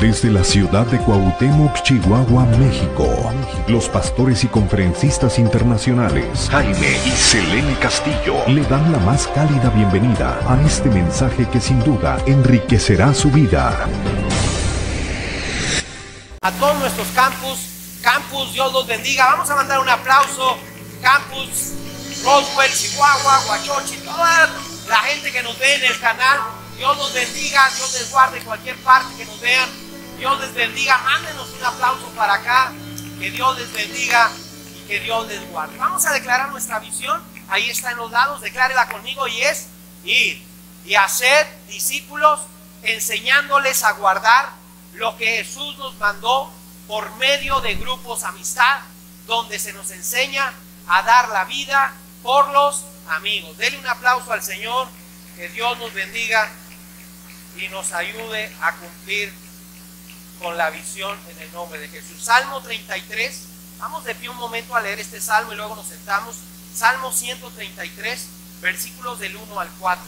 Desde la ciudad de Cuauhtémoc, Chihuahua, México, los pastores y conferencistas internacionales Jaime y Selene Castillo le dan la más cálida bienvenida a este mensaje que sin duda enriquecerá su vida. A todos nuestros campus, Dios los bendiga. Vamos a mandar un aplauso. Campus, Roswell, Chihuahua, Huachochi, toda la gente que nos ve en el canal. Dios los bendiga, Dios les guarde en cualquier parte que nos vean. Dios les bendiga, mándenos un aplauso para acá. Que Dios les bendiga y que Dios les guarde. Vamos a declarar nuestra visión. Ahí está en los lados, declárela conmigo, y es ir y hacer discípulos, enseñándoles a guardar lo que Jesús nos mandó por medio de grupos amistad, donde se nos enseña a dar la vida por los amigos. Denle un aplauso al Señor. Que Dios nos bendiga y nos ayude a cumplir con la visión en el nombre de Jesús. Salmo 33. Vamos de pie un momento a leer este salmo y luego nos sentamos. Salmo 133, versículos del 1 al 4.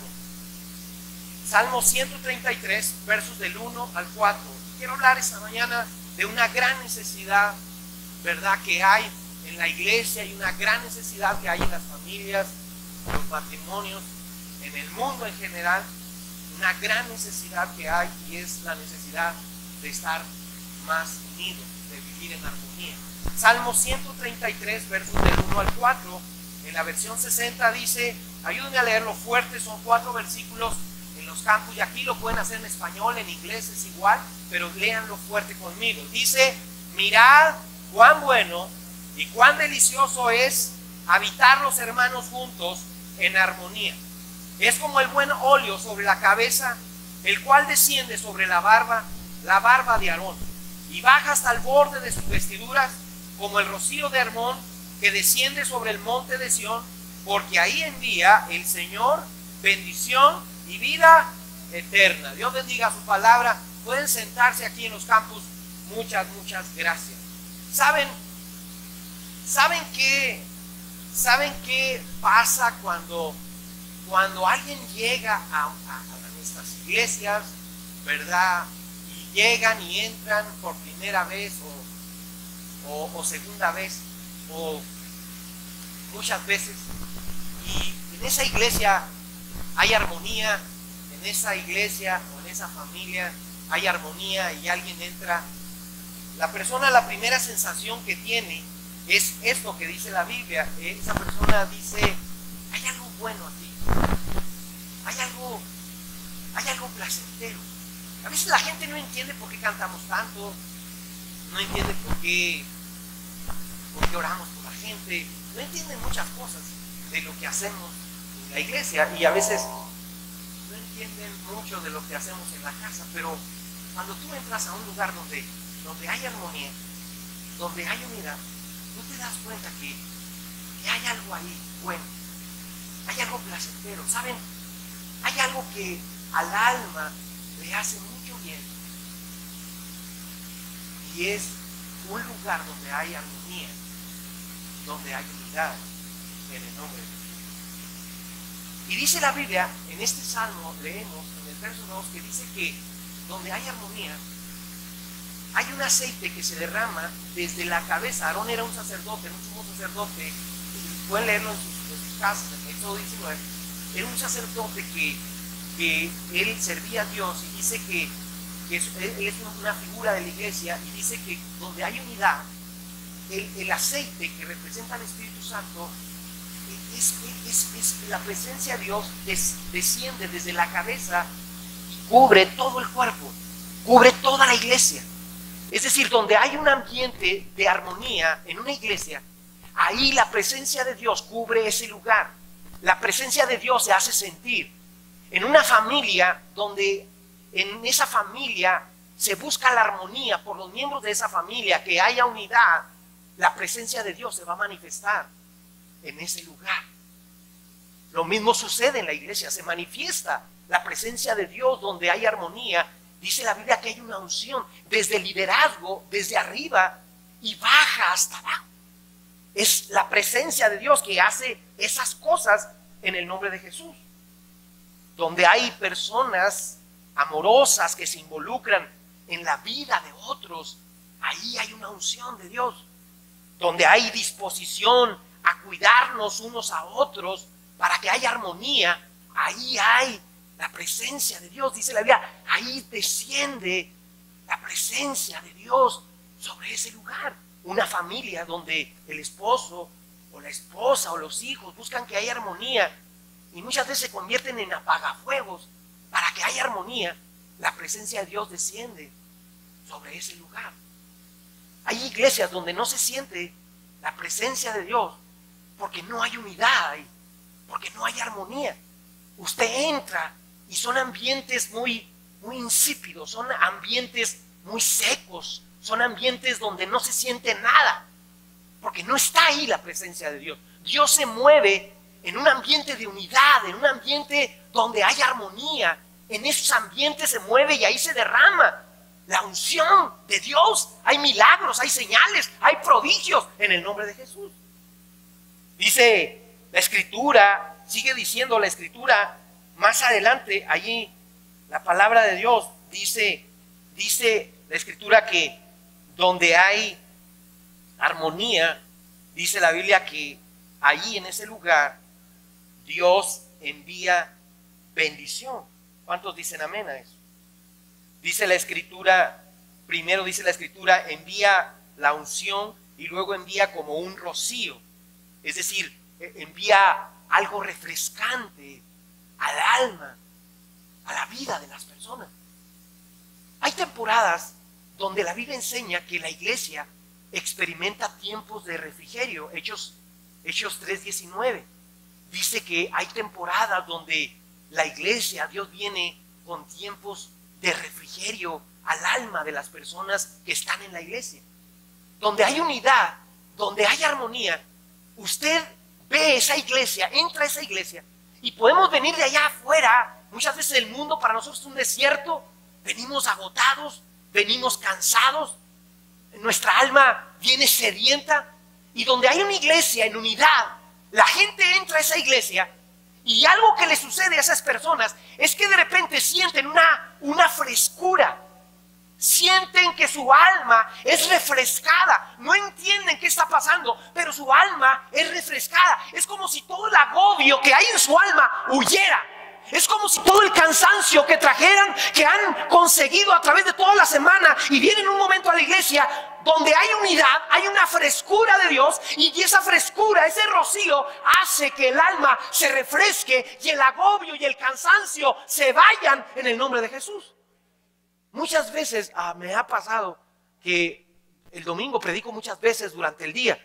Salmo 133, versos del 1 al 4. Quiero hablar esta mañana de una gran necesidad, ¿verdad?, que hay en la iglesia, y una gran necesidad que hay en las familias, en los matrimonios, en el mundo en general. Una gran necesidad que hay, y es la necesidad de estar más unidos, de vivir en armonía. Salmo 133, versos del 1 al 4, en la versión 60 dice, ayúdenme a leerlo fuerte, son 4 versículos en los campos, y aquí lo pueden hacer en español, en inglés es igual, pero léanlo fuerte conmigo. Dice, mirad cuán bueno y cuán delicioso es habitar los hermanos juntos en armonía. Es como el buen óleo sobre la cabeza, el cual desciende sobre la barba de Aarón, y baja hasta el borde de sus vestiduras, como el rocío de Hermón que desciende sobre el monte de Sión, porque ahí envía el Señor bendición y vida eterna. Dios bendiga su palabra. Pueden sentarse aquí en los campus. Muchas gracias. ¿Saben qué pasa cuando alguien llega a nuestras iglesias, ¿verdad? Y llegan y entran por primera vez o segunda vez o muchas veces, y en esa iglesia hay armonía, en esa iglesia o en esa familia hay armonía, y alguien entra, la persona, la primera sensación que tiene es esto que dice la Biblia. Esa persona dice, hay algo bueno aquí, hay algo placentero. A veces la gente no entiende por qué cantamos tanto, no entiende por qué oramos por la gente, no entienden muchas cosas de lo que hacemos en la iglesia, y a veces no entienden mucho de lo que hacemos en la casa. Pero cuando tú entras a un lugar donde hay armonía, donde hay unidad, tú te das cuenta que hay algo ahí bueno, hay algo placentero. ¿Saben? Hay algo que al alma le hace mucho bien, y es un lugar donde hay armonía, donde hay unidad, en el nombre de Jesús. Y dice la Biblia, en este salmo leemos en el verso 2, que dice que donde hay armonía, hay un aceite que se derrama desde la cabeza. Aarón era un sacerdote, un sumo sacerdote, pueden leerlo en sus casas, en Éxodo 19. Era un sacerdote que él servía a Dios, y dice que él es una figura de la iglesia, y dice que donde hay unidad, el aceite que representa al Espíritu Santo es la presencia de Dios, desciende desde la cabeza y cubre todo el cuerpo, cubre toda la iglesia. Es decir, donde hay un ambiente de armonía en una iglesia, ahí la presencia de Dios cubre ese lugar. La presencia de Dios se hace sentir. En una familia, donde en esa familia se busca la armonía por los miembros de esa familia, que haya unidad, la presencia de Dios se va a manifestar en ese lugar. Lo mismo sucede en la iglesia, se manifiesta la presencia de Dios donde hay armonía. Dice la Biblia que hay una unción desde el liderazgo, desde arriba, y baja hasta abajo. Es la presencia de Dios que hace esas cosas en el nombre de Jesús. Donde hay personas amorosas que se involucran en la vida de otros, ahí hay una unción de Dios. Donde hay disposición a cuidarnos unos a otros para que haya armonía, ahí hay la presencia de Dios. Dice la Biblia, ahí desciende la presencia de Dios sobre ese lugar. Una familia donde el esposo o la esposa o los hijos buscan que haya armonía y muchas veces se convierten en apagafuegos para que haya armonía, la presencia de Dios desciende sobre ese lugar. Hay iglesias donde no se siente la presencia de Dios porque no hay unidad ahí, porque no hay armonía. Usted entra y son ambientes muy insípidos, son ambientes muy secos, son ambientes donde no se siente nada, porque no está ahí la presencia de Dios. Dios se mueve en un ambiente de unidad, en un ambiente donde hay armonía. En esos ambientes se mueve y ahí se derrama la unción de Dios. Hay milagros, hay señales, hay prodigios en el nombre de Jesús. Dice la Escritura, sigue diciendo la Escritura más adelante, allí la palabra de Dios dice la Escritura que donde hay armonía, dice la Biblia que allí en ese lugar Dios envía bendición. ¿Cuántos dicen amén a eso? Dice la Escritura, primero dice la Escritura, envía la unción y luego envía como un rocío. Es decir, envía algo refrescante al alma, a la vida de las personas. Hay temporadas donde la Biblia enseña que la iglesia experimenta tiempos de refrigerio. Hechos 3:19 dice que hay temporadas donde la iglesia, Dios viene con tiempos de refrigerio al alma de las personas que están en la iglesia. Donde hay unidad, donde hay armonía, usted ve esa iglesia, entra a esa iglesia y podemos venir de allá afuera. Muchas veces el mundo para nosotros es un desierto, venimos agotados, venimos cansados, nuestra alma viene sedienta, y donde hay una iglesia en unidad, la gente entra a esa iglesia y algo que le sucede a esas personas es que de repente sienten una frescura, sienten que su alma es refrescada, no entienden qué está pasando, pero su alma es refrescada. Es como si todo el agobio que hay en su alma huyera. Es como si todo el cansancio que trajeran, que han conseguido a través de toda la semana, y vienen un momento a la iglesia donde hay unidad, hay una frescura de Dios, y esa frescura, ese rocío hace que el alma se refresque y el agobio y el cansancio se vayan en el nombre de Jesús. Muchas veces me ha pasado que el domingo predico muchas veces durante el día,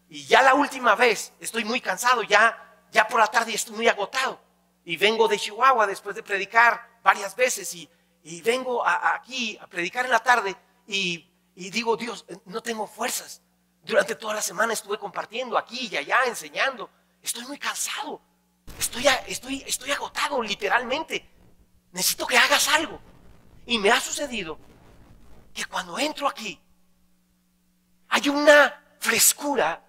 y ya la última vez estoy muy cansado, ya por la tarde estoy muy agotado. Y vengo de Chihuahua después de predicar varias veces y vengo aquí a predicar en la tarde y digo, Dios, no tengo fuerzas. Durante toda la semana estuve compartiendo aquí y allá, enseñando. Estoy muy cansado. Estoy agotado literalmente. Necesito que hagas algo. Y me ha sucedido que cuando entro aquí hay una frescura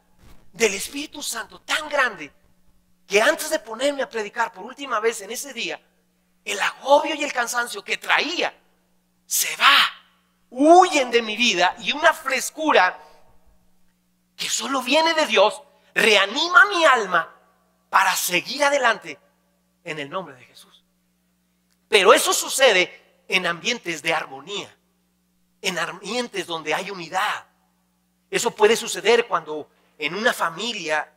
del Espíritu Santo tan grande que antes de ponerme a predicar por última vez en ese día, el agobio y el cansancio que traía se va, huyen de mi vida, y una frescura que solo viene de Dios reanima mi alma para seguir adelante en el nombre de Jesús. Pero eso sucede en ambientes de armonía, en ambientes donde hay unidad. Eso puede suceder cuando en una familia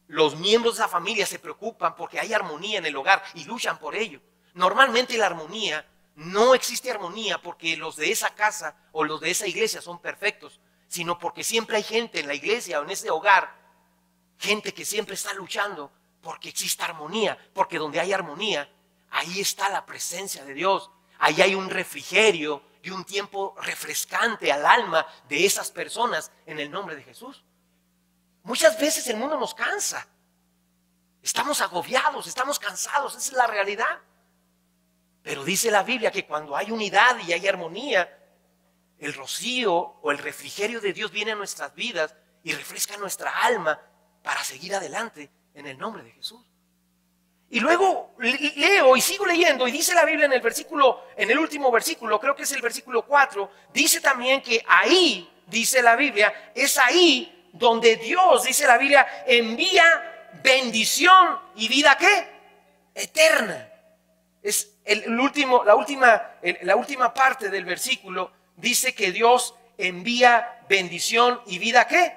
los miembros de esa familia se preocupan porque hay armonía en el hogar y luchan por ello. Normalmente la armonía, no existe armonía porque los de esa casa o los de esa iglesia son perfectos, sino porque siempre hay gente en la iglesia o en ese hogar, gente que siempre está luchando porque exista armonía, porque donde hay armonía, ahí está la presencia de Dios, ahí hay un refrigerio y un tiempo refrescante al alma de esas personas en el nombre de Jesús. Muchas veces el mundo nos cansa. Estamos agobiados, estamos cansados, esa es la realidad. Pero dice la Biblia que cuando hay unidad y hay armonía, el rocío o el refrigerio de Dios viene a nuestras vidas y refresca nuestra alma para seguir adelante en el nombre de Jesús. Y luego leo y sigo leyendo y dice la Biblia en el último versículo, creo que es el versículo 4, dice también que ahí, dice la Biblia, es ahí donde Dios, dice la Biblia, envía bendición y vida, ¿qué? Eterna. Es la última parte del versículo dice que Dios envía bendición y vida, ¿qué?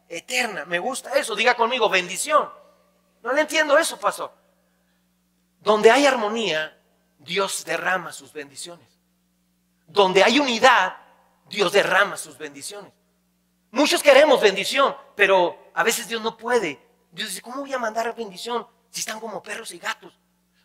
Eterna. Me gusta eso, diga conmigo, bendición. No le entiendo eso, pastor. Donde hay armonía, Dios derrama sus bendiciones. Donde hay unidad, Dios derrama sus bendiciones. Muchos queremos bendición, pero a veces Dios no puede. Dios dice, ¿cómo voy a mandar bendición si están como perros y gatos?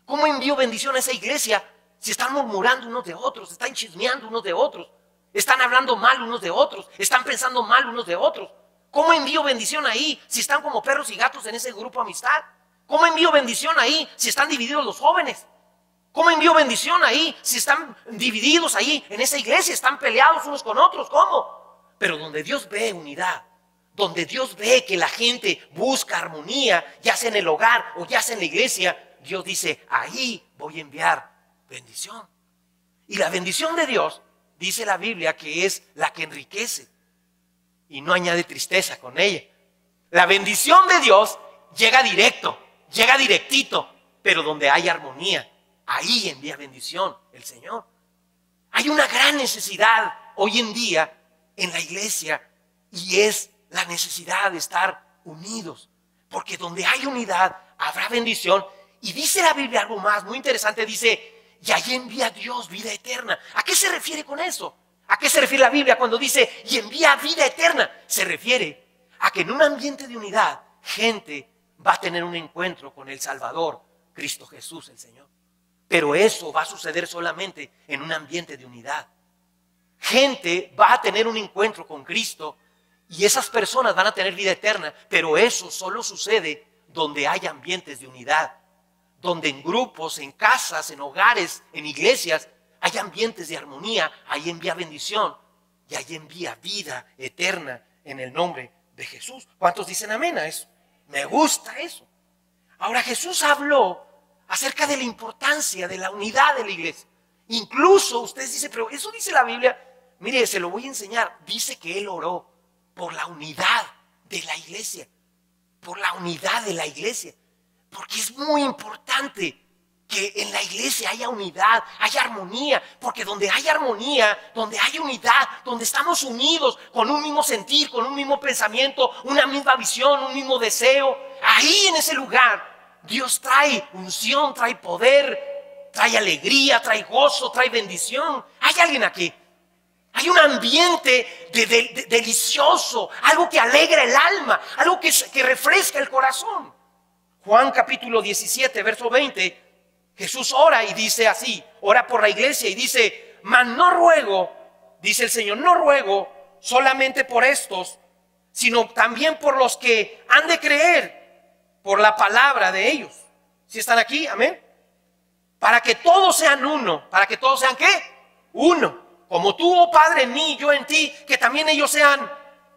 ¿Cómo envío bendición a esa iglesia si están murmurando unos de otros, están chismeando unos de otros, están hablando mal unos de otros, están pensando mal unos de otros? ¿Cómo envío bendición ahí si están como perros y gatos en ese grupo amistad? ¿Cómo envío bendición ahí si están divididos los jóvenes? ¿Cómo envío bendición ahí si están divididos ahí en esa iglesia, están peleados unos con otros? ¿Cómo? Pero donde Dios ve unidad, donde Dios ve que la gente busca armonía, ya sea en el hogar o ya sea en la iglesia, Dios dice, ahí voy a enviar bendición. Y la bendición de Dios, dice la Biblia, que es la que enriquece y no añade tristeza con ella. La bendición de Dios llega directo, llega directito, pero donde hay armonía, ahí envía bendición el Señor. Hay una gran necesidad hoy en día en la iglesia y es la necesidad de estar unidos, porque donde hay unidad habrá bendición. Y dice la Biblia algo más muy interesante, dice, y ahí envía Dios vida eterna. ¿A qué se refiere con eso? ¿A qué se refiere la Biblia cuando dice, y envía vida eterna? Se refiere a que en un ambiente de unidad, gente va a tener un encuentro con el Salvador, Cristo Jesús el Señor. Pero eso va a suceder solamente en un ambiente de unidad. Gente va a tener un encuentro con Cristo y esas personas van a tener vida eterna, pero eso solo sucede donde hay ambientes de unidad. Donde en grupos, en casas, en hogares, en iglesias, hay ambientes de armonía, ahí envía bendición y ahí envía vida eterna en el nombre de Jesús. ¿Cuántos dicen amén a eso? Me gusta eso. Ahora Jesús habló acerca de la importancia de la unidad de la iglesia. Incluso ustedes dicen, pero eso dice la Biblia. Mire, se lo voy a enseñar. Dice que Él oró por la unidad de la iglesia. Por la unidad de la iglesia. Porque es muy importante que en la iglesia haya unidad, haya armonía. Porque donde hay armonía, donde hay unidad, donde estamos unidos con un mismo sentir, con un mismo pensamiento, una misma visión, un mismo deseo, ahí en ese lugar Dios trae unción, trae poder, trae alegría, trae gozo, trae bendición. ¿Hay alguien aquí? Hay un ambiente delicioso, algo que alegra el alma, algo que refresca el corazón. Juan capítulo 17, verso 20, Jesús ora y dice así, ora por la iglesia y dice, mas no ruego, dice el Señor, no ruego solamente por estos, sino también por los que han de creer por la palabra de ellos. ¿Sí están aquí? Amén. Para que todos sean uno. ¿Para que todos sean qué? Uno. Como tú, oh Padre, en mí, yo en ti, que también ellos sean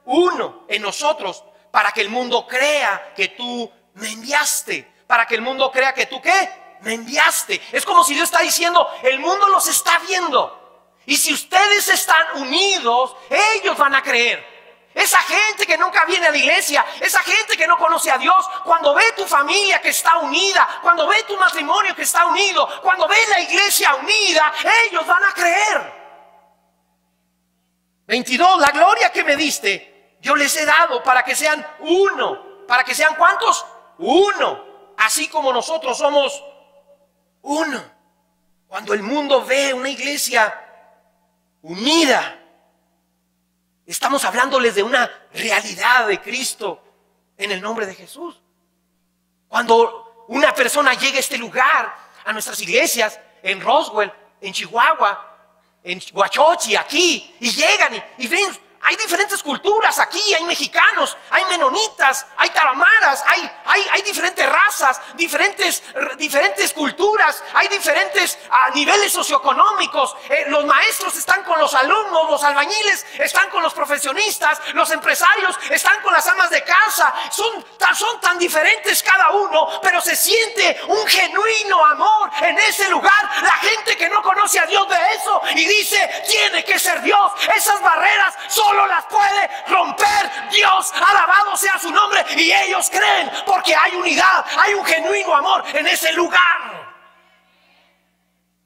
uno en nosotros, para que el mundo crea que tú me enviaste. Para que el mundo crea que tú, ¿qué? Me enviaste. Es como si Dios está diciendo, el mundo los está viendo. Y si ustedes están unidos, ellos van a creer. Esa gente que nunca viene a la iglesia, esa gente que no conoce a Dios, cuando ve tu familia que está unida, cuando ve tu matrimonio que está unido, cuando ve la iglesia unida, ellos van a creer. 22, la gloria que me diste, yo les he dado para que sean uno. ¿Para que sean cuántos? Uno. Así como nosotros somos uno. Cuando el mundo ve una iglesia unida, estamos hablándoles de una realidad de Cristo en el nombre de Jesús. Cuando una persona llega a este lugar, a nuestras iglesias, en Roswell, en Chihuahua, en Huachochi, aquí, y llegan y ven, hay diferentes culturas aquí, hay mexicanos, hay menonitas, hay taramaras, hay diferentes razas, diferentes culturas, hay diferentes niveles socioeconómicos. Los maestros están con los alumnos, los albañiles están con los profesionistas, los empresarios están con las amas de casa. Son tan diferentes cada uno, pero se siente un genuino amor en ese lugar. La gente que no conoce a Dios ve eso y dice, tiene que ser Dios. Esas barreras solo las puede romper Dios. Alabado sea su nombre. Y ellos creen porque hay unidad, hay un genuino amor en ese lugar.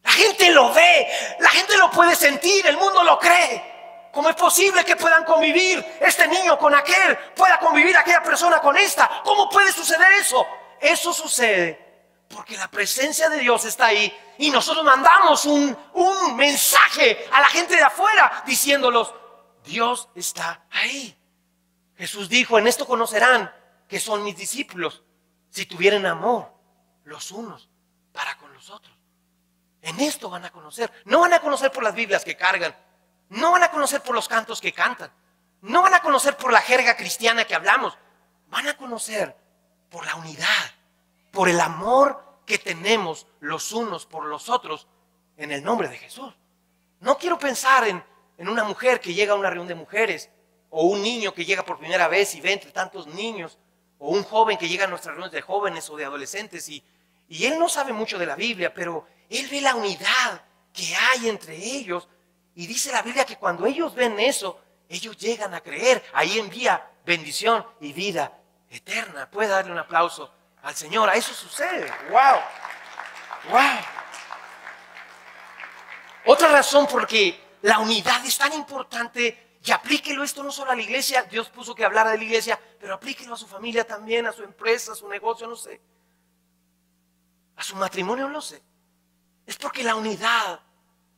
La gente lo ve, la gente lo puede sentir, el mundo lo cree. ¿Cómo es posible que puedan convivir este niño con aquel, pueda convivir aquella persona con esta? ¿Cómo puede suceder eso? Eso sucede porque la presencia de Dios está ahí y nosotros mandamos un mensaje a la gente de afuera diciéndolos, Dios está ahí. Jesús dijo, en esto conocerán que son mis discípulos, si tuvieran amor los unos para con los otros. En esto van a conocer. No van a conocer por las Biblias que cargan, no van a conocer por los cantos que cantan, no van a conocer por la jerga cristiana que hablamos. Van a conocer por la unidad, por el amor que tenemos los unos por los otros en el nombre de Jesús. No quiero pensar en una mujer que llega a una reunión de mujeres, o un niño que llega por primera vez y ve entre tantos niños, o un joven que llega a nuestras reuniones de jóvenes o de adolescentes y él no sabe mucho de la Biblia, pero él ve la unidad que hay entre ellos. Y dice la Biblia que cuando ellos ven eso, ellos llegan a creer. Ahí envía bendición y vida eterna. Puede darle un aplauso al Señor. A eso sucede. ¡Wow! ¡Wow! Otra razón por que la unidad es tan importante, y aplíquelo esto no solo a la iglesia. Dios puso que hablara de la iglesia, pero aplíquelo a su familia también, a su empresa, a su negocio, no sé. A su matrimonio, no sé. Es porque la unidad,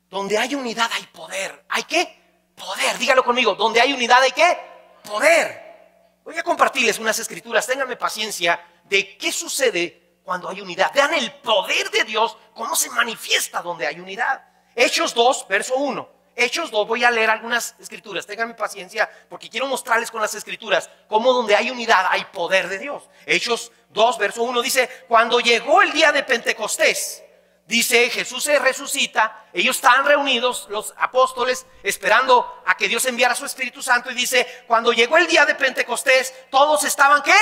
donde hay unidad hay poder. ¿Hay qué? Poder. Dígalo conmigo. Donde hay unidad hay qué? Poder. Voy a compartirles unas escrituras. Ténganme paciencia de qué sucede cuando hay unidad. Vean el poder de Dios, cómo se manifiesta donde hay unidad. Hechos 2, verso 1. Hechos 2, voy a leer algunas escrituras. Ténganme paciencia porque quiero mostrarles con las escrituras cómo donde hay unidad hay poder de Dios. Hechos 2, verso 1 dice, cuando llegó el día de Pentecostés, dice, Jesús se resucita, ellos estaban reunidos, los apóstoles, esperando a que Dios enviara su Espíritu Santo, y dice, cuando llegó el día de Pentecostés, todos estaban, ¿qué?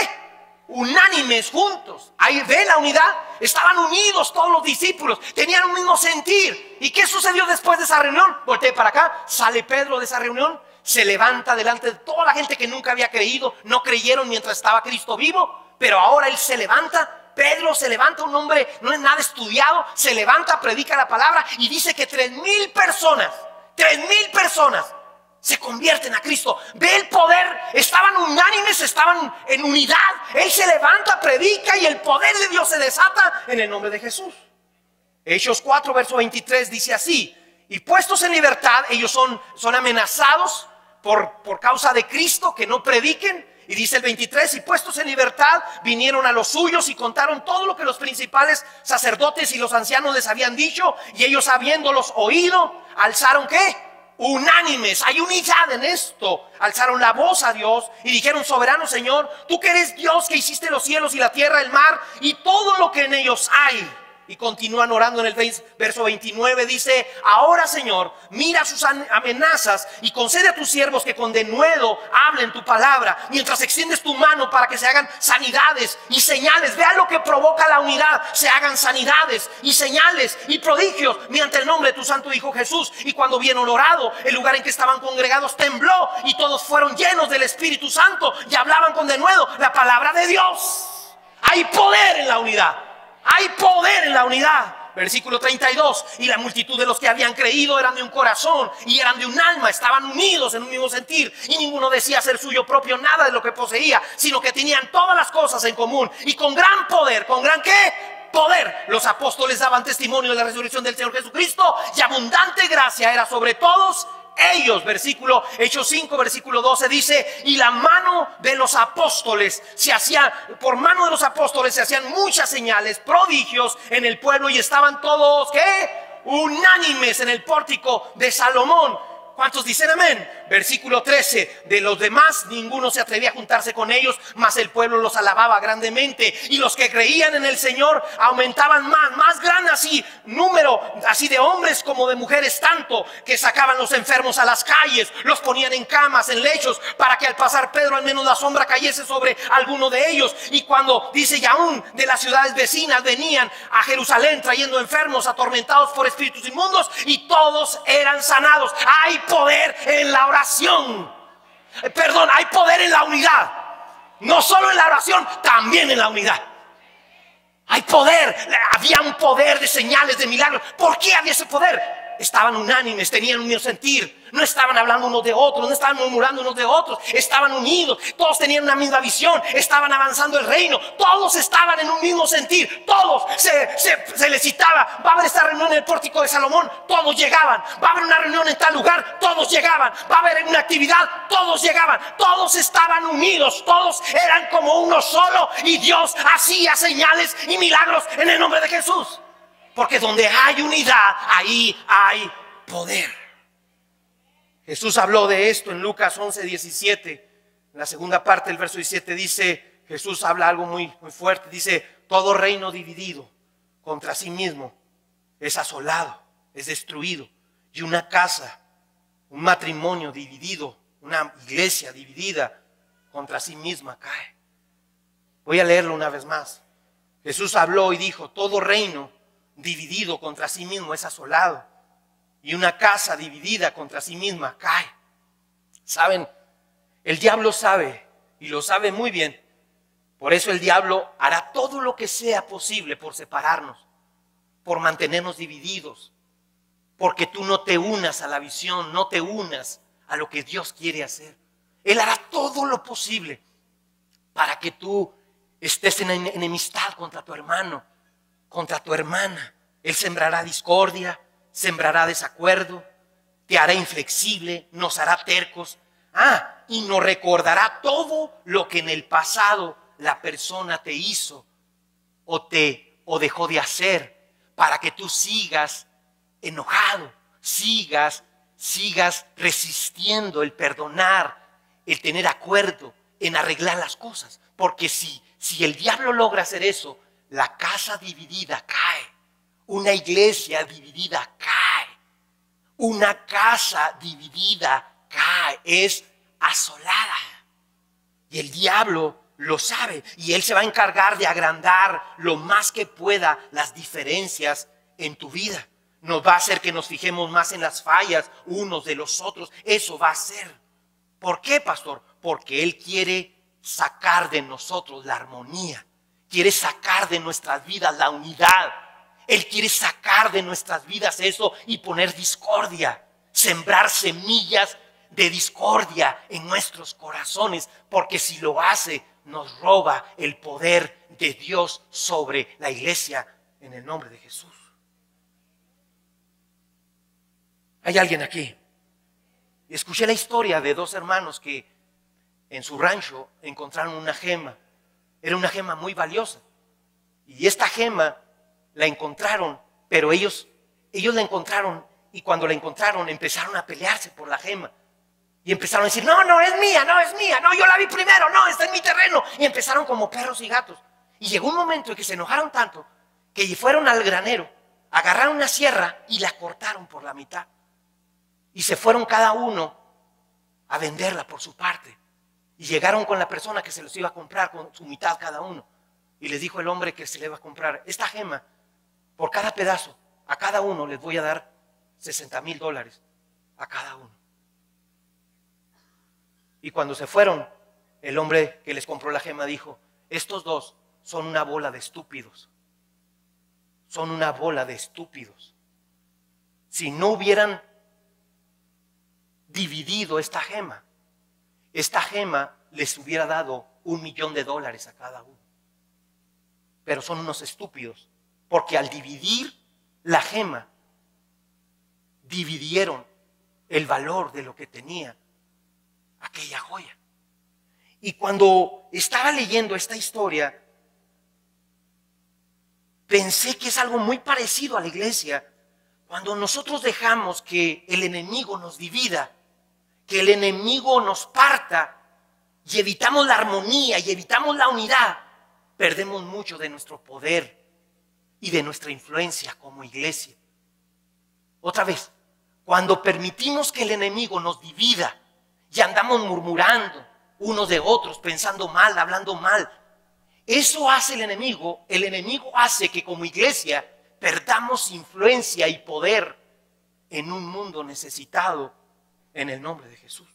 Unánimes, juntos. Ahí ve la unidad, estaban unidos todos los discípulos, tenían un mismo sentir. ¿Y qué sucedió después de esa reunión? Volteé para acá, sale Pedro de esa reunión, se levanta delante de toda la gente que nunca había creído, no creyeron mientras estaba Cristo vivo, pero ahora él se levanta. Pedro se levanta, un hombre no es nada estudiado, se levanta, predica la palabra y dice que 3,000 personas se convierten a Cristo. Ve el poder, estaban unánimes, estaban en unidad. Él se levanta, predica y el poder de Dios se desata en el nombre de Jesús. Hechos 4, verso 23 dice así, y puestos en libertad, ellos son amenazados por causa de Cristo, que no prediquen. Y dice el 23, y puestos en libertad, vinieron a los suyos y contaron todo lo que los principales sacerdotes y los ancianos les habían dicho. Y ellos, habiéndolos oído, alzaron ¿qué? Unánimes, hay unidad en esto. Alzaron la voz a Dios y dijeron, soberano Señor, tú que eres Dios, que hiciste los cielos y la tierra, el mar y todo lo que en ellos hay. Y continúan orando en el verso 29, dice, ahora Señor, mira sus amenazas y concede a tus siervos que con denuedo hablen tu palabra, mientras extiendes tu mano para que se hagan sanidades y señales. Vean lo que provoca la unidad, se hagan sanidades y señales y prodigios mediante el nombre de tu santo Hijo Jesús. Y cuando vieron orado, el lugar en que estaban congregados tembló y todos fueron llenos del Espíritu Santo y hablaban con denuedo la palabra de Dios. Hay poder en la unidad. Hay poder en la unidad. Versículo 32, y la multitud de los que habían creído eran de un corazón y eran de un alma, estaban unidos en un mismo sentir, y ninguno decía ser suyo propio nada de lo que poseía, sino que tenían todas las cosas en común. Y con gran poder, ¿con gran qué? Poder, los apóstoles daban testimonio de la resurrección del Señor Jesucristo, y abundante gracia era sobre todos ellos. Hechos 5, versículo 12 dice, y la mano de los apóstoles se hacía, por mano de los apóstoles se hacían muchas señales, prodigios en el pueblo, y estaban todos, ¿qué? Unánimes en el pórtico de Salomón. ¿Cuántos dicen amén? Versículo 13, de los demás ninguno se atrevía a juntarse con ellos, mas el pueblo los alababa grandemente, y los que creían en el Señor aumentaban más grande así, número así de hombres como de mujeres, tanto que sacaban los enfermos a las calles, los ponían en camas, en lechos, para que al pasar Pedro al menos la sombra cayese sobre alguno de ellos. Y cuando dice, y aún de las ciudades vecinas venían a Jerusalén trayendo enfermos atormentados por espíritus inmundos, y todos eran sanados. Hay poder en la oración. Perdón, hay poder en la unidad. No solo en la oración, también en la unidad. Hay poder. Había un poder de señales, de milagros. ¿Por qué había ese poder? Estaban unánimes, tenían un mismo sentir. No estaban hablando unos de otros, no estaban murmurando unos de otros. Estaban unidos, todos tenían una misma visión. Estaban avanzando el reino. Todos estaban en un mismo sentir. Todos se les citaba: va a haber esta reunión en el pórtico de Salomón. Todos llegaban. Va a haber una reunión en tal lugar. Todos llegaban. Va a haber una actividad. Todos llegaban. Todos estaban unidos. Todos eran como uno solo. Y Dios hacía señales y milagros en el nombre de Jesús. Porque donde hay unidad, ahí hay poder. Jesús habló de esto en Lucas 11:17. En la segunda parte del verso 17 dice, Jesús habla algo muy fuerte. Dice, todo reino dividido contra sí mismo es asolado, es destruido. Y una casa, un matrimonio dividido, una iglesia dividida contra sí misma cae. Voy a leerlo una vez más. Jesús habló y dijo, todo reino dividido contra sí mismo es asolado, y una casa dividida contra sí misma cae. ¿Saben? El diablo sabe, y lo sabe muy bien. Por eso el diablo hará todo lo que sea posible por separarnos, por mantenernos divididos, porque tú no te unas a la visión, no te unas a lo que Dios quiere hacer. Él hará todo lo posible para que tú estés en enemistad contra tu hermano, contra tu hermana. Él sembrará discordia, sembrará desacuerdo, te hará inflexible, nos hará tercos. Y nos recordará todo lo que en el pasado la persona te hizo o dejó de hacer, para que tú sigas enojado, sigas resistiendo el perdonar, el tener acuerdo, en arreglar las cosas. Porque si el diablo logra hacer eso, la casa dividida cae, una iglesia dividida cae, una casa dividida cae, es asolada. Y el diablo lo sabe, y él se va a encargar de agrandar lo más que pueda las diferencias en tu vida. Nos va a hacer que nos fijemos más en las fallas unos de los otros. Eso va a hacer. ¿Por qué, pastor? Porque él quiere sacar de nosotros la armonía. Quiere sacar de nuestras vidas la unidad. Él quiere sacar de nuestras vidas eso y poner discordia. Sembrar semillas de discordia en nuestros corazones. Porque si lo hace, nos roba el poder de Dios sobre la iglesia en el nombre de Jesús. ¿Hay alguien aquí? Escuché la historia de dos hermanos que en su rancho encontraron una gema. Era una gema muy valiosa. Y esta gema la encontraron, pero ellos la encontraron, y cuando la encontraron empezaron a pelearse por la gema. Y empezaron a decir, no es mía, no, yo la vi primero, no, está en mi terreno. Y empezaron como perros y gatos. Y llegó un momento en que se enojaron tanto que fueron al granero, agarraron una sierra y la cortaron por la mitad. Y se fueron cada uno a venderla por su parte. Y llegaron con la persona que se los iba a comprar con su mitad cada uno. Y les dijo el hombre que se le iba a comprar esta gema, por cada pedazo, a cada uno les voy a dar $60,000 a cada uno. Y cuando se fueron, el hombre que les compró la gema dijo, estos dos son una bola de estúpidos. Son una bola de estúpidos. Si no hubieran dividido esta gema les hubiera dado $1,000,000 a cada uno. Pero son unos estúpidos, porque al dividir la gema, dividieron el valor de lo que tenía aquella joya. Y cuando estaba leyendo esta historia, pensé que es algo muy parecido a la iglesia, Cuando nosotros dejamos que el enemigo nos divida, que el enemigo nos parta y evitamos la armonía y evitamos la unidad, perdemos mucho de nuestro poder y de nuestra influencia como iglesia. Otra vez, cuando permitimos que el enemigo nos divida y andamos murmurando unos de otros, pensando mal, hablando mal, eso hace el enemigo hace que como iglesia perdamos influencia y poder en un mundo necesitado en el nombre de Jesús.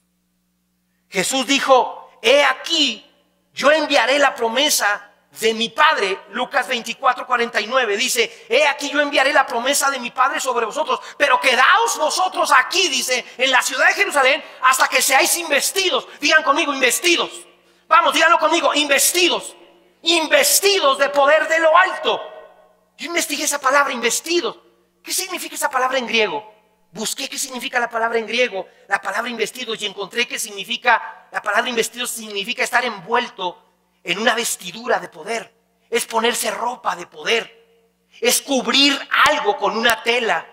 Jesús dijo, he aquí, yo enviaré la promesa de mi Padre. Lucas 24:49 dice, he aquí yo enviaré la promesa de mi Padre sobre vosotros, pero quedaos vosotros aquí, dice, en la ciudad de Jerusalén, hasta que seáis investidos. Digan conmigo, investidos. Vamos, díganlo conmigo, investidos. Investidos de poder de lo alto. Yo investigué esa palabra, investidos. ¿Qué significa esa palabra en griego? Busqué qué significa la palabra en griego, la palabra investidos, y encontré que la palabra investidos significa estar envuelto en una vestidura de poder. Es ponerse ropa de poder. Es cubrir algo con una tela.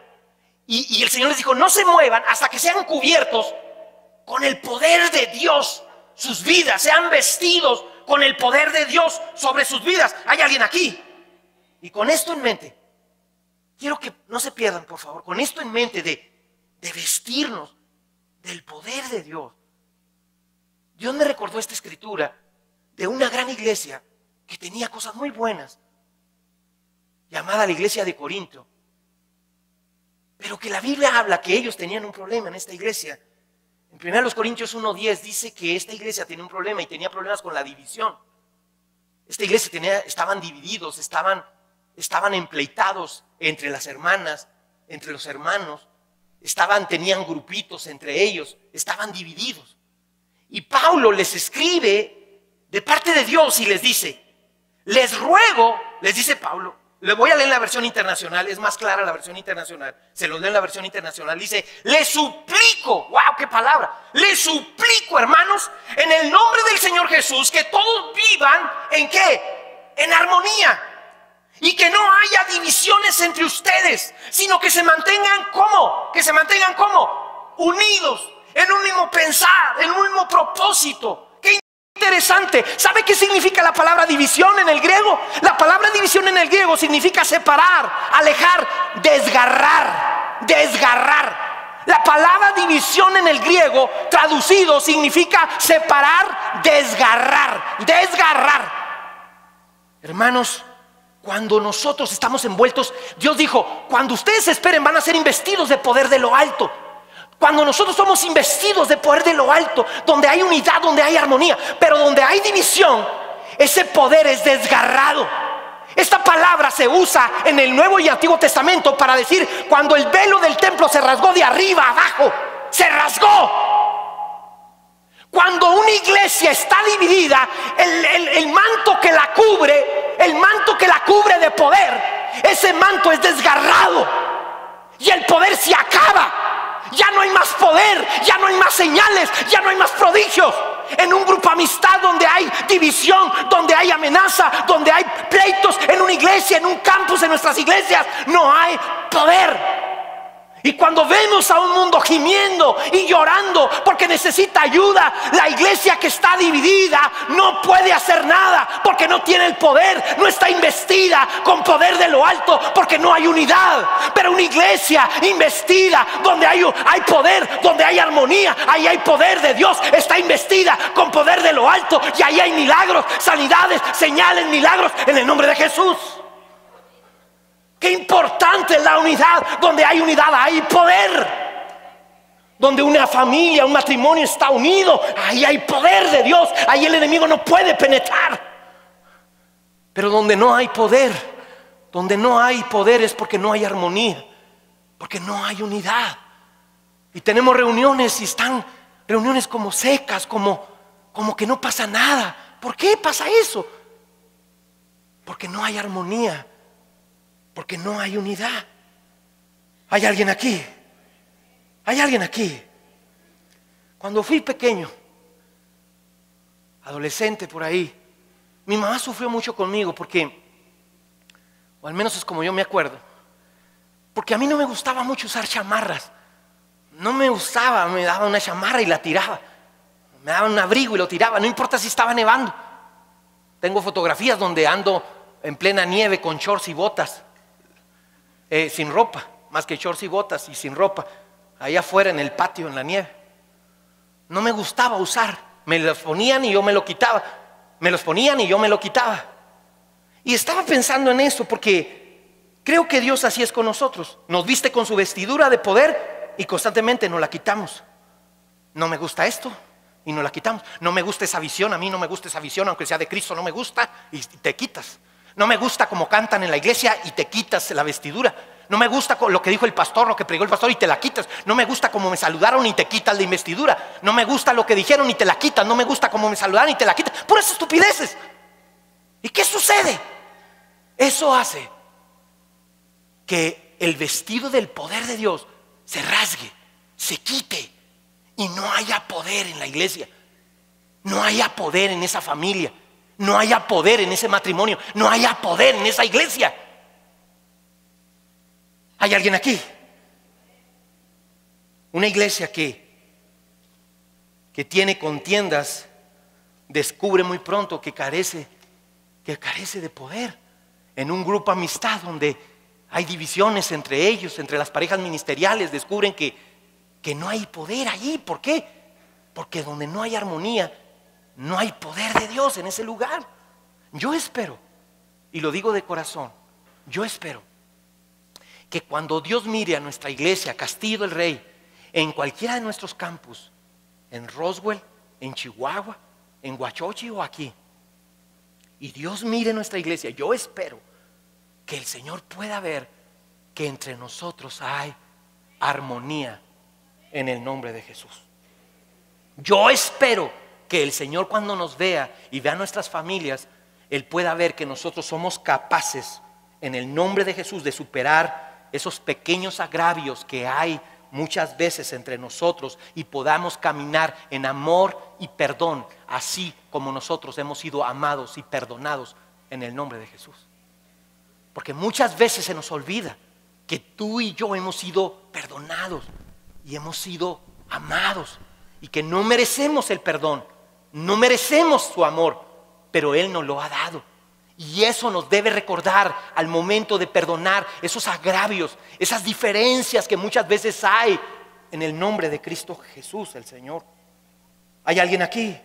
Y el Señor les dijo, no se muevan hasta que sean cubiertos con el poder de Dios. Sus vidas, sean vestidos con el poder de Dios sobre sus vidas. ¿Hay alguien aquí? Y con esto en mente, quiero que no se pierdan, por favor, con esto en mente de vestirnos del poder de Dios. Dios me recordó esta escritura de una gran iglesia que tenía cosas muy buenas, llamada la iglesia de Corinto, pero que la Biblia habla que ellos tenían un problema en esta iglesia. En 1 Corintios 1:10 dice que esta iglesia tenía un problema y tenía problemas con la división. Esta iglesia estaban divididos, estaban empleitados entre las hermanas, entre los hermanos, tenían grupitos entre ellos, estaban divididos. Y Pablo les escribe de parte de Dios y les dice, les ruego, les dice Pablo, le voy a leer la versión internacional, es más clara la versión internacional, se lo leo en la versión internacional, dice, les suplico, wow, qué palabra, les suplico, hermanos, en el nombre del Señor Jesús, que todos vivan, ¿en qué? En armonía. Y que no haya divisiones entre ustedes, sino que se mantengan ¿cómo? Que se mantengan ¿cómo? Unidos, en un mismo pensar, en un mismo propósito. Qué interesante. ¿Sabe qué significa la palabra división en el griego? La palabra división en el griego significa separar, alejar, desgarrar, desgarrar. La palabra división en el griego traducido significa separar, desgarrar, desgarrar. Hermanos, cuando nosotros estamos envueltos, Dios dijo, cuando ustedes esperen van a ser investidos de poder de lo alto. Cuando nosotros somos investidos de poder de lo alto, donde hay unidad, donde hay armonía, pero donde hay división, ese poder es desgarrado. Esta palabra se usa en el Nuevo y Antiguo Testamento para decir cuando el velo del templo se rasgó de arriba a abajo, se rasgó. Cuando una iglesia está dividida, el manto que la cubre, el manto que la cubre de poder, ese manto es desgarrado y el poder se acaba. Ya no hay más poder, ya no hay más señales, ya no hay más prodigios. En un grupo amistad donde hay división, donde hay amenaza, donde hay pleitos, en una iglesia, en un campus, en nuestras iglesias, no hay poder. Y cuando vemos a un mundo gimiendo y llorando porque necesita ayuda, la iglesia que está dividida no puede hacer nada porque no tiene el poder, no está investida con poder de lo alto porque no hay unidad. Pero una iglesia investida donde hay poder, donde hay armonía, ahí hay poder de Dios, está investida con poder de lo alto y ahí hay milagros, sanidades, señales, milagros en el nombre de Jesús. Qué importante es la unidad. Donde hay unidad hay poder. Donde una familia, un matrimonio está unido, ahí hay poder de Dios. Ahí el enemigo no puede penetrar. Pero donde no hay poder es porque no hay armonía, porque no hay unidad. Y tenemos reuniones y están reuniones como secas, como que no pasa nada. ¿Por qué pasa eso? Porque no hay armonía, porque no hay unidad. ¿Hay alguien aquí? ¿Hay alguien aquí? Cuando fui pequeño, adolescente por ahí, mi mamá sufrió mucho conmigo porque, o al menos es como yo me acuerdo, Porque a mí no me gustaba mucho usar chamarras. No me gustaba, me daba una chamarra y la tiraba. Me daba un abrigo y lo tiraba, no importa si estaba nevando. Tengo fotografías donde ando en plena nieve con shorts y botas, sin ropa, más que shorts y botas y sin ropa, allá afuera en el patio, en la nieve. No me gustaba usar, me los ponían y yo me lo quitaba, me los ponían y yo me lo quitaba. Y estaba pensando en eso porque creo que Dios así es con nosotros. Nos viste con su vestidura de poder y constantemente nos la quitamos. No me gusta esto y nos la quitamos. No me gusta esa visión, a mí no me gusta esa visión, aunque sea de Cristo, no me gusta y te quitas. No me gusta como cantan en la iglesia y te quitas la vestidura. No me gusta lo que dijo el pastor, lo que predicó el pastor y te la quitas. No me gusta como me saludaron y te quitas la investidura. No me gusta lo que dijeron y te la quitas. No me gusta como me saludaron y te la quitas. Puras estupideces. ¿Y qué sucede? Eso hace que el vestido del poder de Dios se rasgue, se quite y no haya poder en la iglesia. No haya poder en esa familia. No haya poder en ese matrimonio. No haya poder en esa iglesia. ¿Hay alguien aquí? Una iglesia que tiene contiendas descubre muy pronto que carece de poder. En un grupo amistad donde hay divisiones entre ellos, entre las parejas ministeriales, descubren que no hay poder allí. ¿Por qué? Porque donde no hay armonía, no hay poder de Dios en ese lugar. Yo espero, y lo digo de corazón, yo espero que cuando Dios mire a nuestra iglesia, Castillo del Rey, en cualquiera de nuestros campus, en Roswell, en Chihuahua, en Huachochi o aquí, y Dios mire nuestra iglesia, yo espero que el Señor pueda ver que entre nosotros hay armonía en el nombre de Jesús. Yo espero que el Señor, cuando nos vea y vea nuestras familias, Él pueda ver que nosotros somos capaces en el nombre de Jesús de superar esos pequeños agravios que hay muchas veces entre nosotros y podamos caminar en amor y perdón, así como nosotros hemos sido amados y perdonados en el nombre de Jesús. Porque muchas veces se nos olvida que tú y yo hemos sido perdonados y hemos sido amados y que no merecemos el perdón, no merecemos su amor, pero Él nos lo ha dado. Y eso nos debe recordar al momento de perdonar esos agravios, esas diferencias que muchas veces hay en el nombre de Cristo Jesús, el Señor. ¿Hay alguien aquí?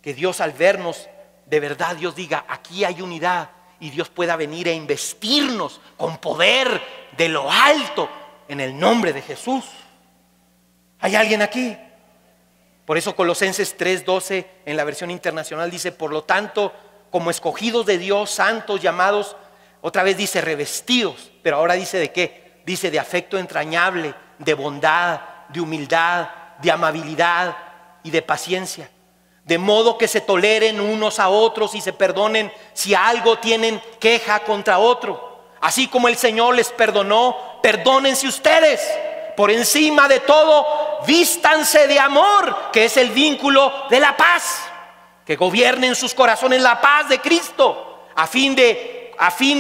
Que Dios, al vernos, de verdad Dios diga, aquí hay unidad, y Dios pueda venir e investirnos con poder de lo alto en el nombre de Jesús. ¿Hay alguien aquí? Por eso Colosenses 3:12 en la versión internacional dice, por lo tanto, como escogidos de Dios, santos, llamados, otra vez dice revestidos, pero ahora dice de qué, dice de afecto entrañable, de bondad, de humildad, de amabilidad y de paciencia, de modo que se toleren unos a otros y se perdonen si algo tienen queja contra otro, así como el Señor les perdonó, perdónense ustedes. Por encima de todo, vístanse de amor, que es el vínculo de la paz. Que gobierne en sus corazones la paz de Cristo, a fin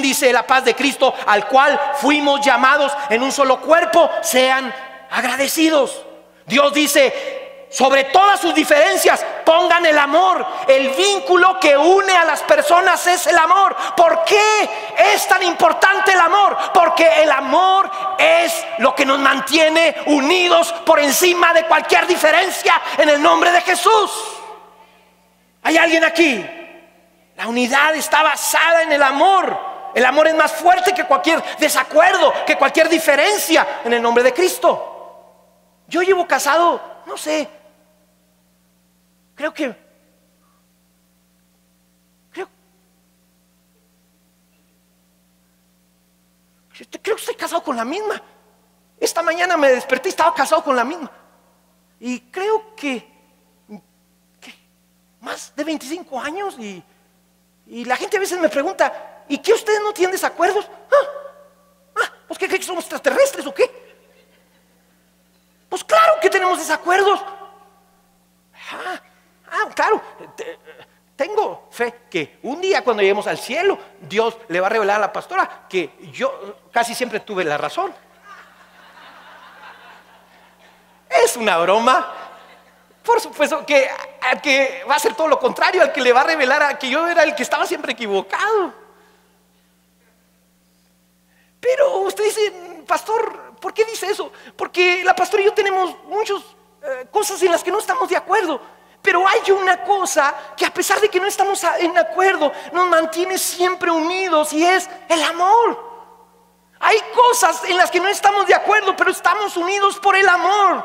dice la paz de Cristo, al cual fuimos llamados en un solo cuerpo, sean agradecidos. Dios dice, sobre todas sus diferencias, pongan el amor. El vínculo que une a las personas es el amor. ¿Por qué es tan importante el amor? Porque el amor es lo que nos mantiene unidos por encima de cualquier diferencia en el nombre de Jesús. ¿Hay alguien aquí? La unidad está basada en el amor. El amor es más fuerte que cualquier desacuerdo, que cualquier diferencia en el nombre de Cristo. Yo llevo casado, no sé, creo que estoy casado con la misma. Esta mañana me desperté y estaba casado con la misma. Y creo que más de 25 años y la gente a veces me pregunta, ¿y qué ustedes no tienen desacuerdos? ¿Pues qué creen que somos extraterrestres o qué? Pues claro que tenemos desacuerdos. Claro, tengo fe que un día cuando lleguemos al cielo, Dios le va a revelar a la pastora que yo casi siempre tuve la razón. Es una broma. Por supuesto que al que va a hacer todo lo contrario, al que le va a revelar a que yo era el que estaba siempre equivocado. Pero usted dice, pastor, ¿por qué dice eso? Porque la pastora y yo tenemos muchas cosas en las que no estamos de acuerdo. Pero hay una cosa que a pesar de que no estamos en acuerdo, nos mantiene siempre unidos, y es el amor. Hay cosas en las que no estamos de acuerdo, pero estamos unidos por el amor.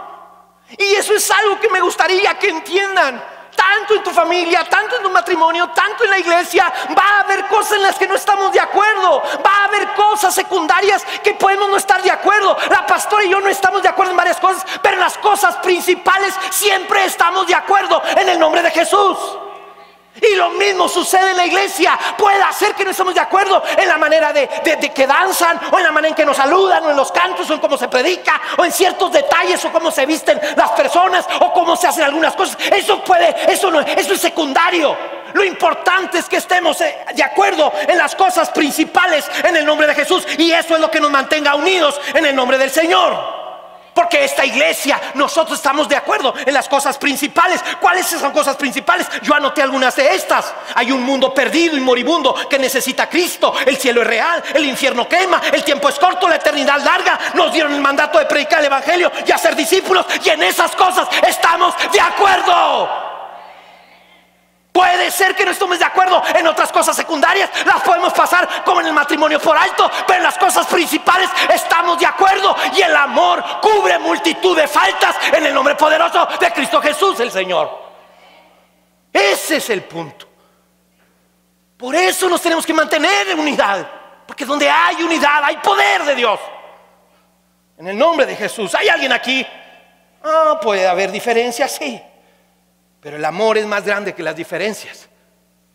Y eso es algo que me gustaría que entiendan. Tanto en tu familia, tanto en tu matrimonio, tanto en la iglesia, va a haber cosas en las que no estamos de acuerdo. Va a haber cosas secundarias que podemos no estar de acuerdo. La pastora y yo no estamos de acuerdo en varias cosas, pero en las cosas principales siempre estamos de acuerdo, en el nombre de Jesús. Y lo mismo sucede en la iglesia. Puede ser que no estamos de acuerdo en la manera de que danzan, o en la manera en que nos saludan, o en los cantos, o en cómo se predica, o en ciertos detalles, o cómo se visten las personas, o cómo se hacen algunas cosas. Eso es secundario. Lo importante es que estemos de acuerdo en las cosas principales, en el nombre de Jesús. Y eso es lo que nos mantenga unidos en el nombre del Señor. Porque esta iglesia, nosotros estamos de acuerdo en las cosas principales. ¿Cuáles son cosas principales? Yo anoté algunas de estas. Hay un mundo perdido y moribundo que necesita a Cristo. El cielo es real, el infierno quema, el tiempo es corto, la eternidad larga. Nos dieron el mandato de predicar el evangelio y hacer discípulos, y en esas cosas estamos de acuerdo. Puede ser que no estemos de acuerdo en otras cosas secundarias, las podemos pasar como en el matrimonio por alto, pero en las cosas principales estamos de acuerdo, y el amor cubre multitud de faltas en el nombre poderoso de Cristo Jesús el Señor. Ese es el punto. Por eso nos tenemos que mantener en unidad, porque donde hay unidad hay poder de Dios. En el nombre de Jesús. ¿Hay alguien aquí? Puede haber diferencias, sí, pero el amor es más grande que las diferencias,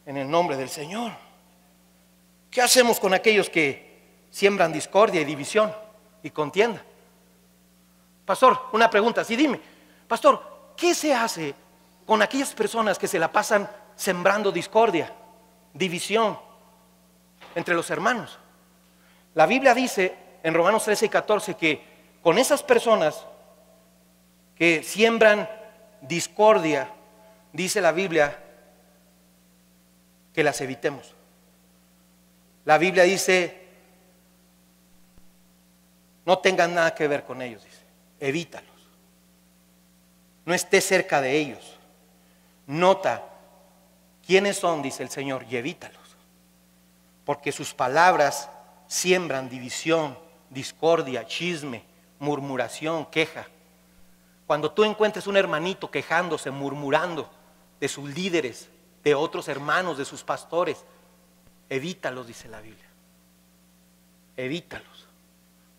en el nombre del Señor. ¿Qué hacemos con aquellos que siembran discordia y división y contienda? Pastor, una pregunta, sí, dime, pastor, ¿qué se hace con aquellas personas que se la pasan sembrando discordia, división entre los hermanos? La Biblia dice en Romanos 13 y 14 que con esas personas que siembran discordia, dice la Biblia que las evitemos. La Biblia dice, no tengan nada que ver con ellos, dice, evítalos. No estés cerca de ellos. Nota quiénes son, dice el Señor, y evítalos. Porque sus palabras siembran división, discordia, chisme, murmuración, queja. Cuando tú encuentres un hermanito quejándose, murmurando de sus líderes, de otros hermanos, de sus pastores, evítalos, dice la Biblia. Evítalos,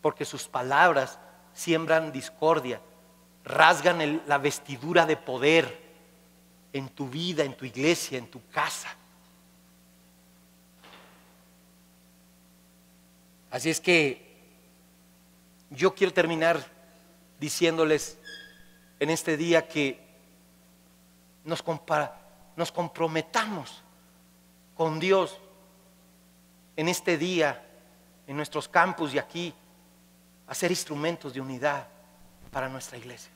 porque sus palabras siembran discordia, rasgan la vestidura de poder en tu vida, en tu iglesia, en tu casa. Así es que yo quiero terminar diciéndoles en este día que nos comprometamos con Dios en este día, en nuestros campus y aquí, a ser instrumentos de unidad para nuestra iglesia.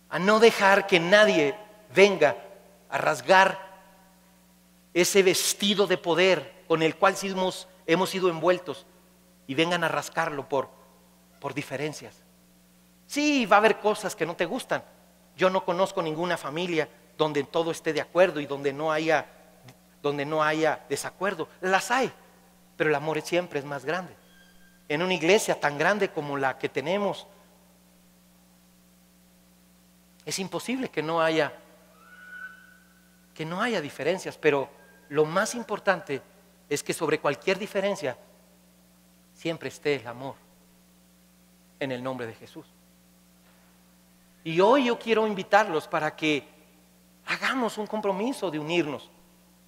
A no dejar que nadie venga a rasgar ese vestido de poder con el cual hemos sido envueltos, y vengan a rascarlo por diferencias. Sí, va a haber cosas que no te gustan. Yo no conozco ninguna familia donde todo esté de acuerdo y donde no haya desacuerdo. Las hay, pero el amor siempre es más grande. En una iglesia tan grande como la que tenemos, es imposible que no haya diferencias, pero lo más importante es que sobre cualquier diferencia siempre esté el amor, en el nombre de Jesús. Y hoy yo quiero invitarlos para que hagamos un compromiso de unirnos,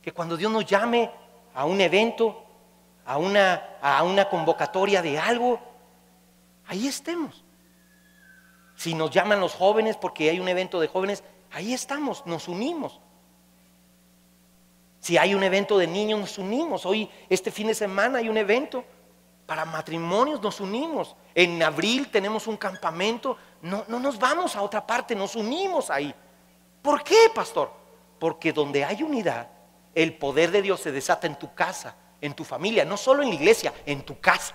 que cuando Dios nos llame a un evento, a una convocatoria de algo, ahí estemos. Si nos llaman los jóvenes porque hay un evento de jóvenes, ahí estamos, nos unimos. Si hay un evento de niños, nos unimos. Hoy, este fin de semana, hay un evento para matrimonios, nos unimos. En abril tenemos un campamento. No nos vamos a otra parte, nos unimos ahí. ¿Por qué, pastor? Porque donde hay unidad, el poder de Dios se desata en tu casa, en tu familia, no solo en la iglesia, en tu casa.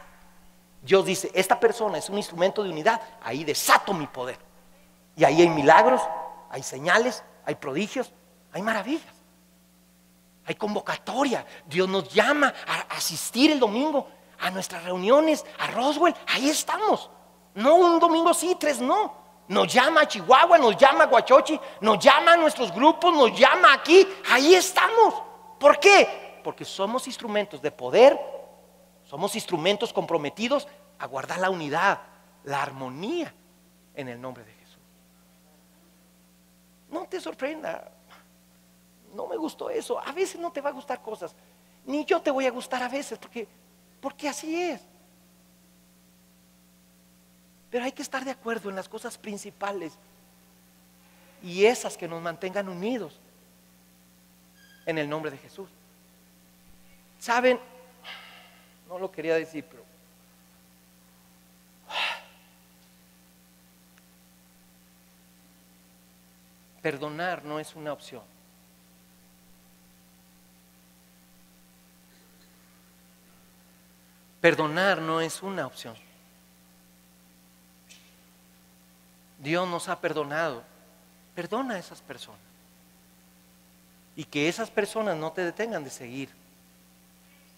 Dios dice, esta persona es un instrumento de unidad, ahí desato mi poder. Y ahí hay milagros, hay señales, hay prodigios, hay maravillas. Hay convocatoria. Dios nos llama a asistir el domingo a nuestras reuniones, a Roswell. Ahí estamos. No un domingo sí, 3 no. Nos llama a Chihuahua, nos llama a Huachochi, nos llama a nuestros grupos, nos llama aquí. Ahí estamos. ¿Por qué? Porque somos instrumentos de poder. Somos instrumentos comprometidos a guardar la unidad, la armonía en el nombre de Jesús. No te sorprenda. No me gustó eso. A veces no te va a gustar cosas. Ni yo te voy a gustar a veces, porque así es. Pero hay que estar de acuerdo en las cosas principales y esas que nos mantengan unidos en el nombre de Jesús. ¿Saben? No lo quería decir, pero perdonar no es una opción. Perdonar no es una opción. Dios nos ha perdonado. Perdona a esas personas. Y que esas personas no te detengan de seguir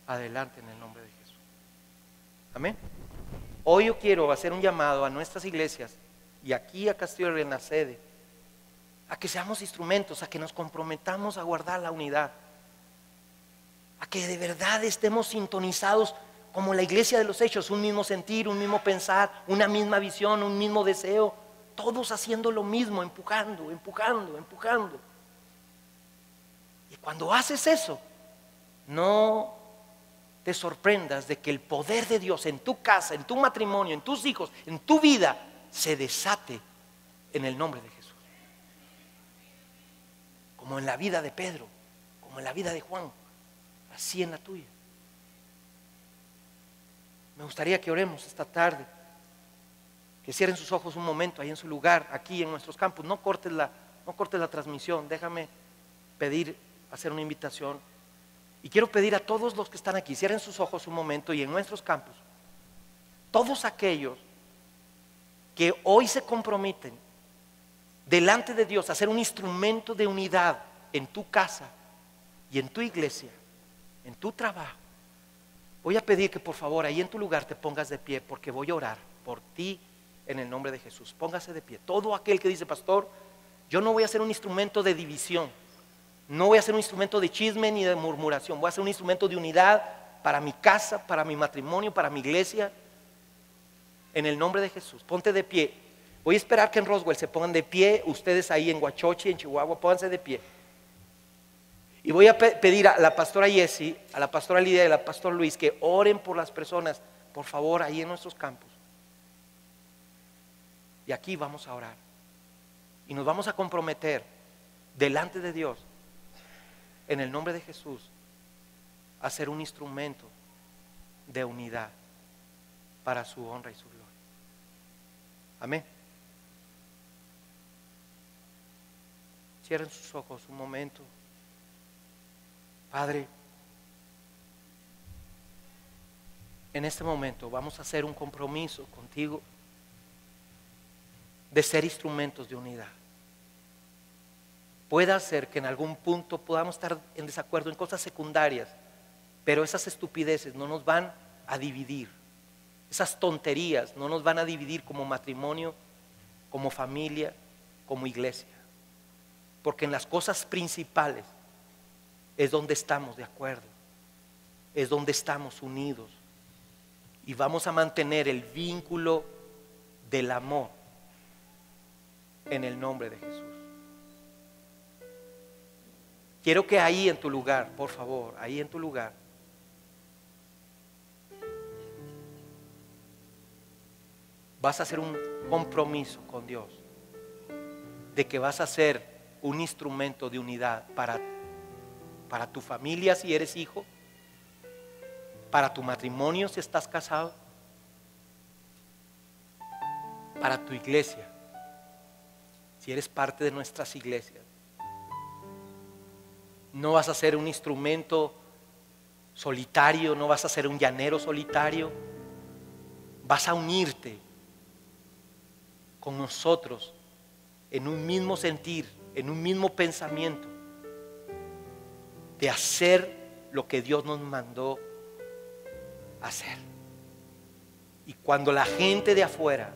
adelante en el nombre de Jesús. Amén. Hoy yo quiero hacer un llamado a nuestras iglesias y aquí a Castillo en la sede, a que seamos instrumentos, a que nos comprometamos a guardar la unidad, a que de verdad estemos sintonizados como la iglesia de los hechos, un mismo sentir, un mismo pensar, una misma visión, un mismo deseo, todos haciendo lo mismo, empujando. Y cuando haces eso, no te sorprendas de que el poder de Dios en tu casa, en tu matrimonio, en tus hijos, en tu vida, se desate en el nombre de Jesús. Como en la vida de Pedro, como en la vida de Juan, así en la tuya. Me gustaría que oremos esta tarde, que cierren sus ojos un momento ahí en su lugar, aquí en nuestros campos. No cortes la transmisión, déjame hacer una invitación. Y quiero pedir a todos los que están aquí, cierren sus ojos un momento y en nuestros campos, todos aquellos que hoy se comprometen delante de Dios a ser un instrumento de unidad en tu casa y en tu iglesia, en tu trabajo. Voy a pedir que por favor ahí en tu lugar te pongas de pie, porque voy a orar por ti en el nombre de Jesús. Póngase de pie. Todo aquel que dice, pastor, yo no voy a ser un instrumento de división, no voy a ser un instrumento de chisme ni de murmuración, voy a ser un instrumento de unidad para mi casa, para mi matrimonio, para mi iglesia, en el nombre de Jesús. Ponte de pie. Voy a esperar que en Roswell se pongan de pie, ustedes ahí en Huachochi, en Chihuahua, pónganse de pie. Y voy a pedir a la pastora Jessie, a la pastora Lidia y al pastor Luis que oren por las personas, por favor, ahí en nuestros campos. Y aquí vamos a orar. Y nos vamos a comprometer delante de Dios, en el nombre de Jesús, a ser un instrumento de unidad para su honra y su gloria. Amén. Cierren sus ojos un momento. Padre, en este momento vamos a hacer un compromiso contigo de ser instrumentos de unidad. Puede ser que en algún punto podamos estar en desacuerdo en cosas secundarias, pero esas estupideces no nos van a dividir. Esas tonterías no nos van a dividir como matrimonio, como familia, como iglesia. Porque en las cosas principales es donde estamos de acuerdo, es donde estamos unidos y vamos a mantener el vínculo del amor en el nombre de Jesús. Quiero que ahí en tu lugar, por favor, ahí en tu lugar, vas a hacer un compromiso con Dios de que vas a ser un instrumento de unidad para para tu familia si eres hijo, para tu matrimonio si estás casado, para tu iglesia, si eres parte de nuestras iglesias. No vas a ser un instrumento solitario, no vas a ser un llanero solitario. Vas a unirte con nosotros en un mismo sentir, en un mismo pensamiento de hacer lo que Dios nos mandó hacer. Y cuando la gente de afuera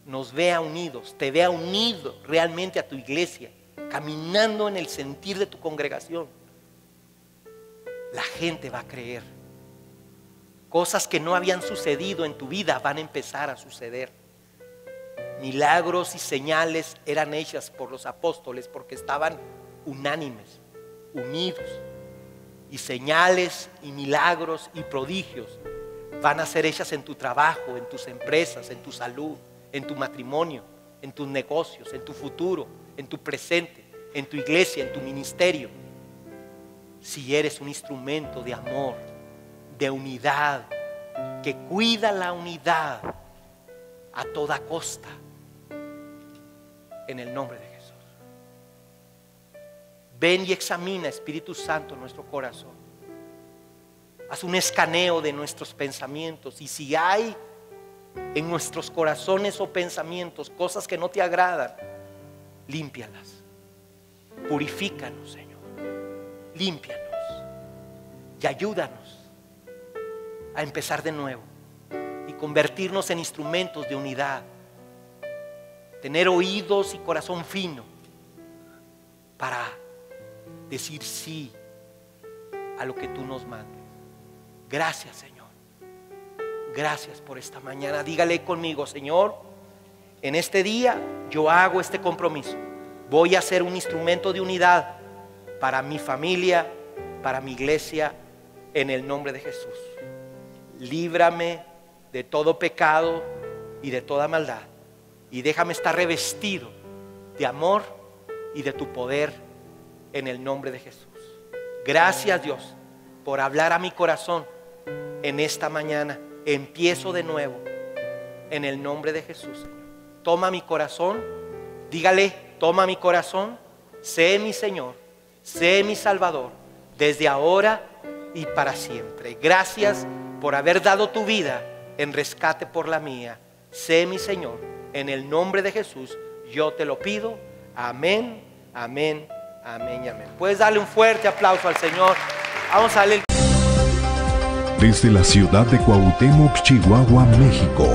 nos vea unidos, te vea unido realmente a tu iglesia, caminando en el sentir de tu congregación, la gente va a creer. Cosas que no habían sucedido en tu vida van a empezar a suceder. Milagros y señales eran hechas por los apóstoles porque estaban unánimes, unidos. Y señales y milagros y prodigios van a ser hechas en tu trabajo, en tus empresas, en tu salud, en tu matrimonio, en tus negocios, en tu futuro, en tu presente, en tu iglesia, en tu ministerio. Si eres un instrumento de amor, de unidad, que cuida la unidad a toda costa, en el nombre de Jesús. Ven y examina, Espíritu Santo, nuestro corazón. Haz un escaneo de nuestros pensamientos, y si hay en nuestros corazones o pensamientos cosas que no te agradan, límpialas. Purifícanos, Señor. Límpianos y ayúdanos a empezar de nuevo y convertirnos en instrumentos de unidad. Tener oídos y corazón fino para decir sí a lo que tú nos mandes. Gracias, Señor. Gracias por esta mañana. Dígale conmigo: Señor, en este día yo hago este compromiso. Voy a ser un instrumento de unidad para mi familia, para mi iglesia, en el nombre de Jesús. Líbrame de todo pecado y de toda maldad, y déjame estar revestido de amor y de tu poder, en el nombre de Jesús. Gracias, Dios, por hablar a mi corazón en esta mañana. Empiezo de nuevo en el nombre de Jesús, Señor. Toma mi corazón. Dígale: toma mi corazón, sé mi Señor, sé mi Salvador, desde ahora y para siempre. Gracias por haber dado tu vida en rescate por la mía. Sé mi Señor, en el nombre de Jesús yo te lo pido. Amén, amén, amén y amén. Puedes darle un fuerte aplauso al Señor. Vamos a darle. Desde la ciudad de Cuauhtémoc, Chihuahua, México,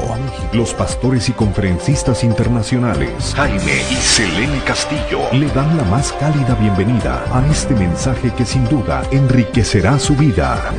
los pastores y conferencistas internacionales Jaime y Selene Castillo le dan la más cálida bienvenida a este mensaje que sin duda enriquecerá su vida.